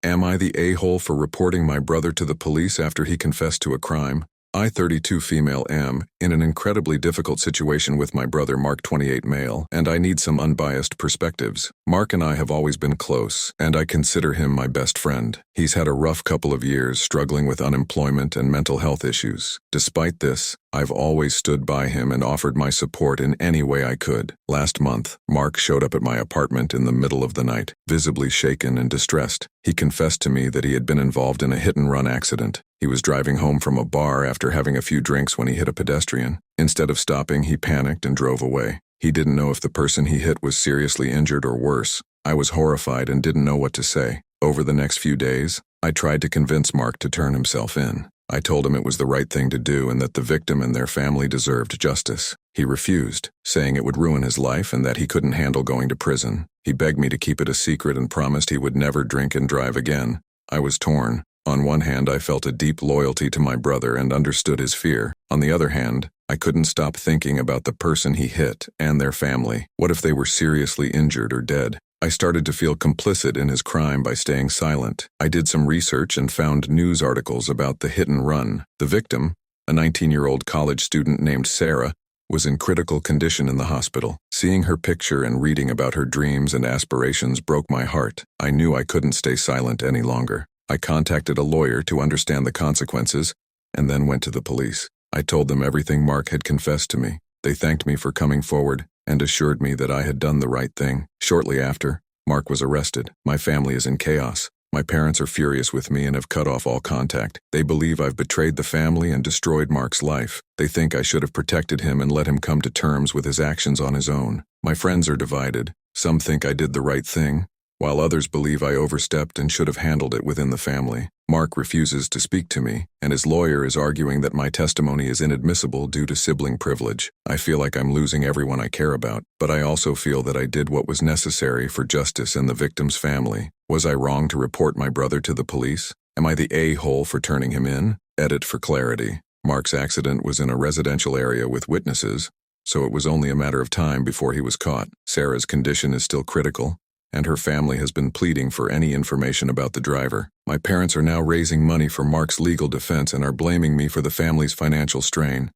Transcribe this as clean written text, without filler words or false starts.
Am I the a-hole for reporting my brother to the police after he confessed to a crime? I, 32 female, am in an incredibly difficult situation with my brother Mark, 28 male, and I need some unbiased perspectives. Mark and I have always been close, and I consider him my best friend. He's had a rough couple of years struggling with unemployment and mental health issues. Despite this, I've always stood by him and offered my support in any way I could. Last month, Mark showed up at my apartment in the middle of the night, visibly shaken and distressed. He confessed to me that he had been involved in a hit-and-run accident. He was driving home from a bar after having a few drinks when he hit a pedestrian. Instead of stopping, he panicked and drove away. He didn't know if the person he hit was seriously injured or worse. I was horrified and didn't know what to say. Over the next few days, I tried to convince Mark to turn himself in. I told him it was the right thing to do and that the victim and their family deserved justice. He refused, saying it would ruin his life and that he couldn't handle going to prison. He begged me to keep it a secret and promised he would never drink and drive again. I was torn. On one hand, I felt a deep loyalty to my brother and understood his fear. On the other hand, I couldn't stop thinking about the person he hit and their family. What if they were seriously injured or dead? I started to feel complicit in his crime by staying silent. I did some research and found news articles about the hit and run. The victim, a 19-year-old college student named Sarah, was in critical condition in the hospital. Seeing her picture and reading about her dreams and aspirations broke my heart. I knew I couldn't stay silent any longer. I contacted a lawyer to understand the consequences and then went to the police. I told them everything Mark had confessed to me. They thanked me for coming forward and assured me that I had done the right thing. Shortly after, Mark was arrested. My family is in chaos. My parents are furious with me and have cut off all contact. They believe I've betrayed the family and destroyed Mark's life. They think I should have protected him and let him come to terms with his actions on his own. My friends are divided. Some think I did the right thing, while others believe I overstepped and should have handled it within the family. Mark refuses to speak to me, and his lawyer is arguing that my testimony is inadmissible due to sibling privilege. I feel like I'm losing everyone I care about, but I also feel that I did what was necessary for justice and the victim's family. Was I wrong to report my brother to the police? Am I the a-hole for turning him in? Edit for clarity. Mark's accident was in a residential area with witnesses, so it was only a matter of time before he was caught. Sarah's condition is still critical, and her family has been pleading for any information about the driver. My parents are now raising money for Mark's legal defense and are blaming me for the family's financial strain.